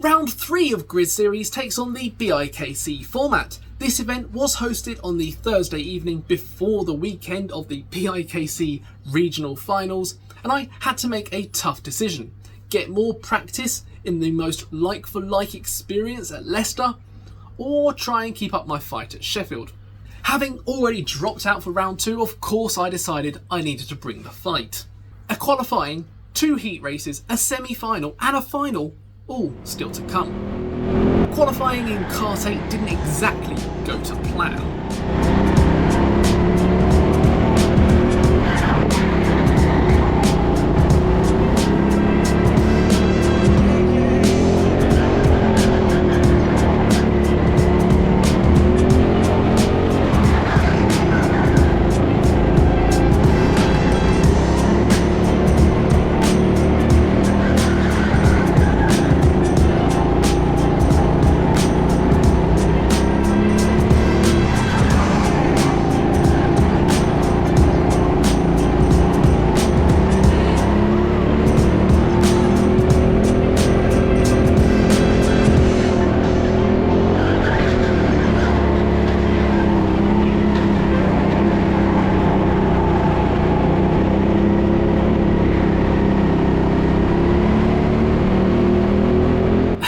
Round 3 of Grid Series takes on the BIKC format. This event was hosted on the Thursday evening before the weekend of the BIKC regional finals, and I had to make a tough decision. Get more practice in the most like-for-like experience at Leicester, or try and keep up my fight at Sheffield. Having already dropped out for round 2, of course I decided I needed to bring the fight. A qualifying, 2 heat races, a semi-final and a final, all still to come. Qualifying in Kart 8 didn't exactly go to plan.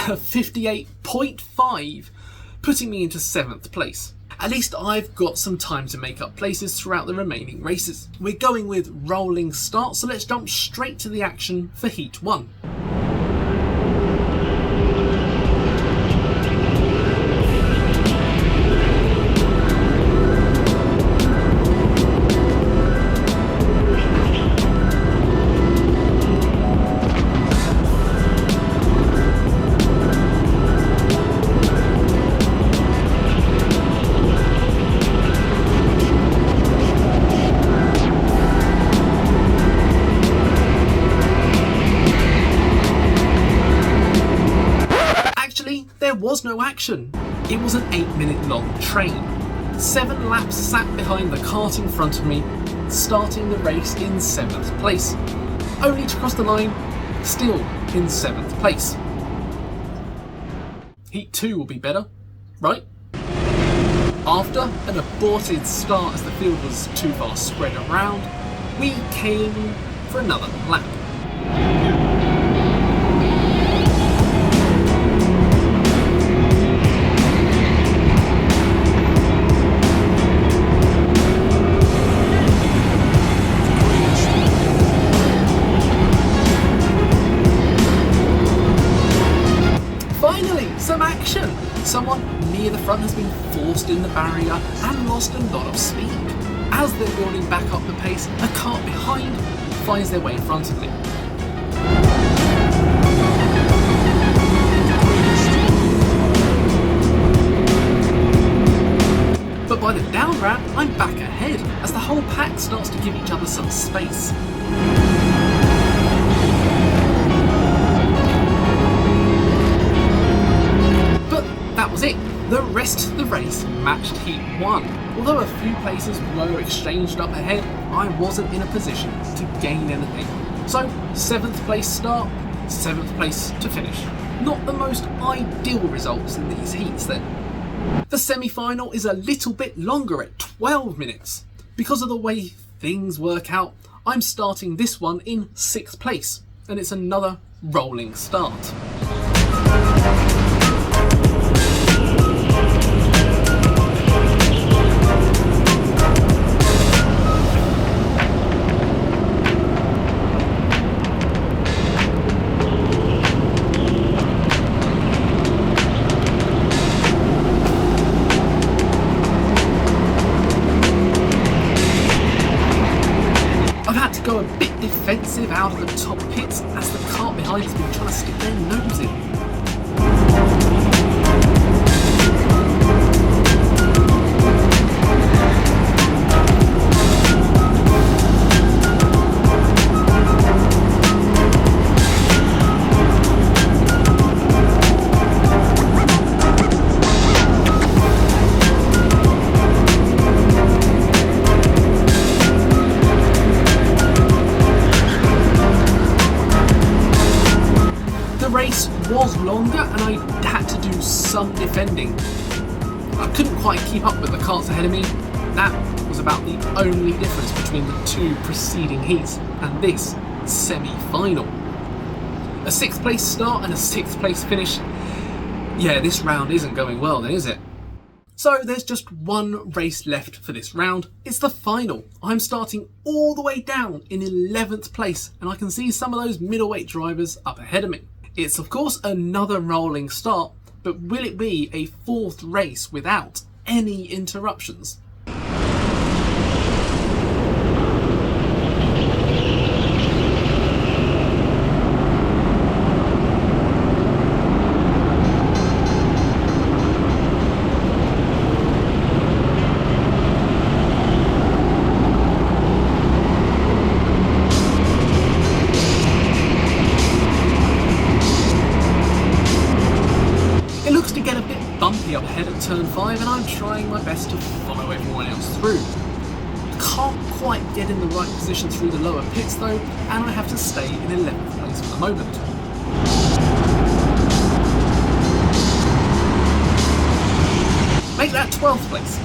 58.5, putting me into 7th place. At least I've got some time to make up places throughout the remaining races. We're going with rolling start, so let's jump straight to the action for Heat 1. There was no action. It was an 8-minute long train. 7 laps sat behind the kart in front of me, starting the race in 7th place. Only to cross the line, still in 7th place. Heat 2 will be better, right? After an aborted start as the field was too far spread around, we came for another lap. Some action! Someone near the front has been forced in the barrier and lost a lot of speed. As they're building back up the pace, a kart behind finds their way in front of me. But by the down ramp, I'm back ahead as the whole pack starts to give each other some space. That was it. The rest of the race matched Heat 1. Although a few places were exchanged up ahead, I wasn't in a position to gain anything. So 7th place start, 7th place to finish. Not the most ideal results in these heats then. The semi-final is a little bit longer at 12 minutes. Because of the way things work out, I'm starting this one in 6th place, and it's another rolling start. Go a bit defensive out of the top pits as the kart behind has been trying to stick their nose in. I had to do some defending. I couldn't quite keep up with the karts ahead of me. That was about the only difference between the two preceding heats and this semi-final. A 6th place start and a 6th place finish. Yeah, this round isn't going well then, is it? So there's just one race left for this round. It's the final. I'm starting all the way down in 11th place, and I can see some of those middleweight drivers up ahead of me. It's of course another rolling start, but will it be a 4th race without any interruptions? Up ahead at turn 5, and I'm trying my best to follow everyone else through. Can't quite get in the right position through the lower pits though, and I have to stay in 11th place for the moment. Make that 12th place.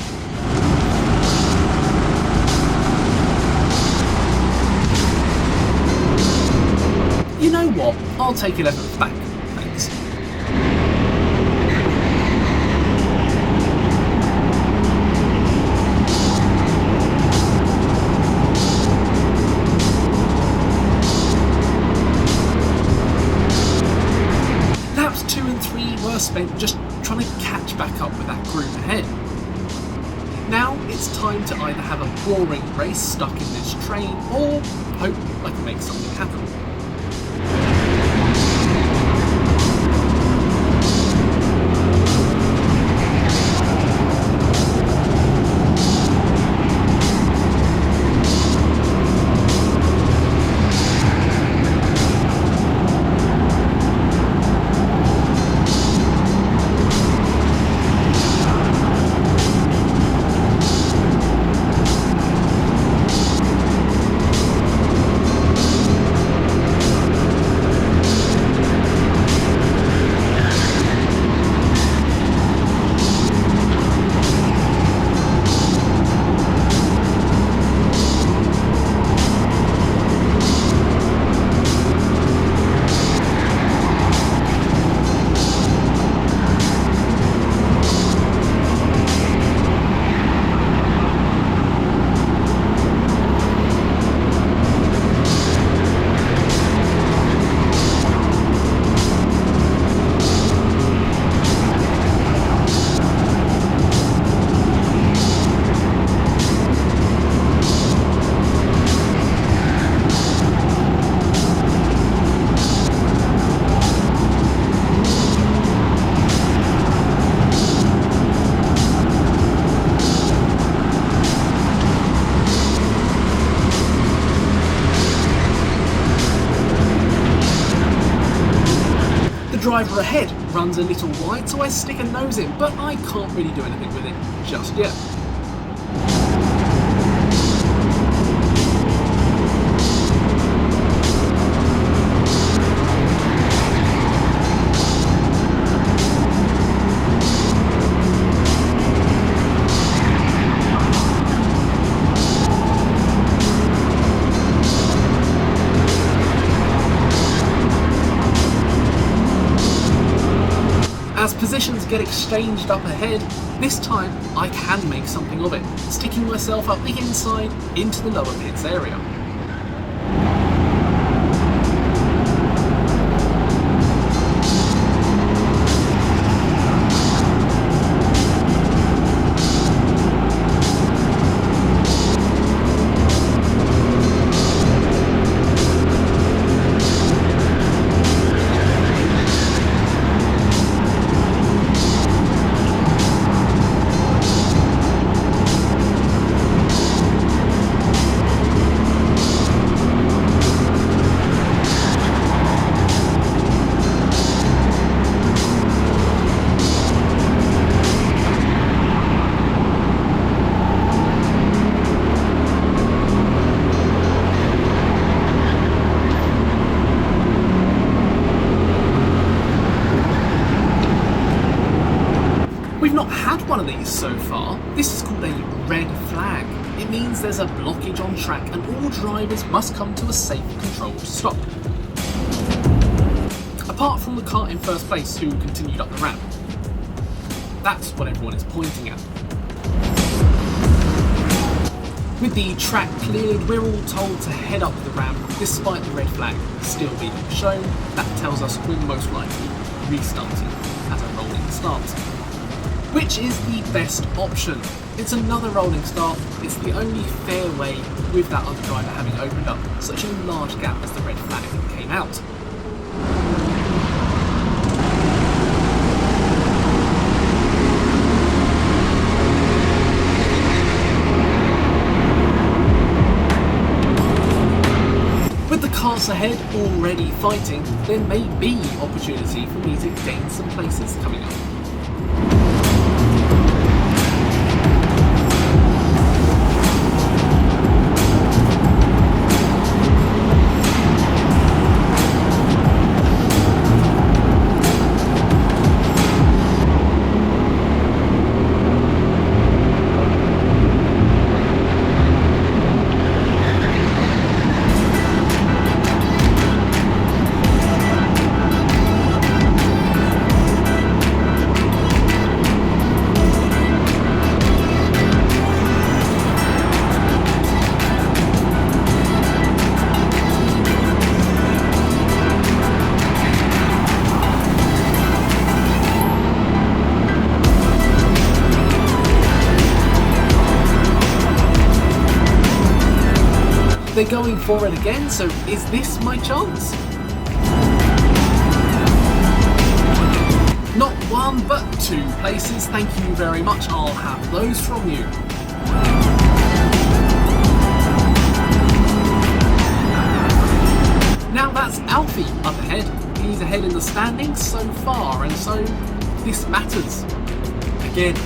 You know what? I'll take 11th back. Thanks. Spent just trying to catch back up with that group ahead. Now it's time to either have a boring race stuck in this train or hope I can make something happen. Driver ahead runs a little wide, so I stick a nose in, but I can't really do anything with it just yet. As positions get exchanged up ahead, this time I can make something of it, sticking myself up the inside into the lower pits area. We've not had one of these so far. This is called a red flag. It means there's a blockage on track and all drivers must come to a safe, controlled stop. Apart from the car in first place who continued up the ramp. That's what everyone is pointing at. With the track cleared, we're all told to head up the ramp despite the red flag still being shown. That tells us we're most likely restarting as a rolling start. Which is the best option. It's another rolling start, it's the only fair way with that other driver having opened up such a large gap as the red flag came out. With the cars ahead already fighting, there may be opportunity for me to gain some places coming up. They're going for it again, so is this my chance? Not one, but 2 places, thank you very much, I'll have those from you. Now that's Alfie up ahead. He's ahead in the standings so far, and so this matters. Again.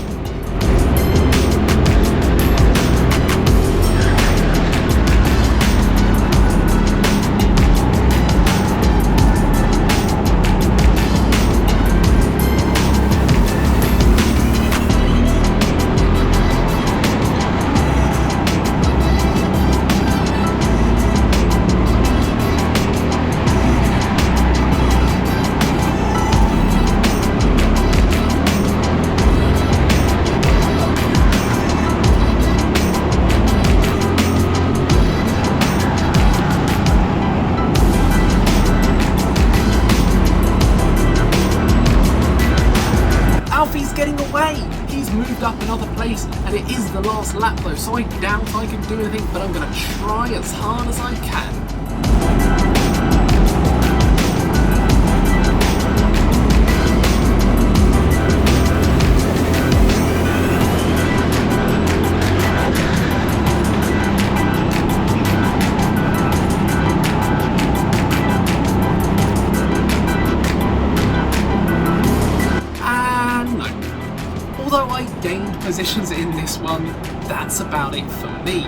Alfie's getting away! He's moved up another place and it is the last lap though, so I doubt I can do anything, but I'm going to try as hard as I can. Although I gained positions in this one, that's about it for me.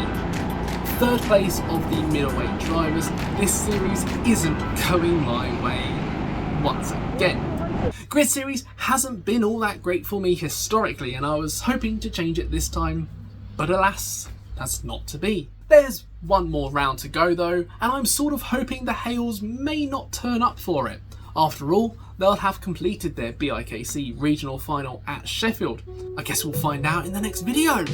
3rd place of the middleweight drivers, this series isn't going my way once again. Grid series hasn't been all that great for me historically, and I was hoping to change it this time, but alas, that's not to be. There's one more round to go though, and I'm sort of hoping the Hales may not turn up for it. After all, they'll have completed their BIKC regional final at Sheffield. I guess we'll find out in the next video.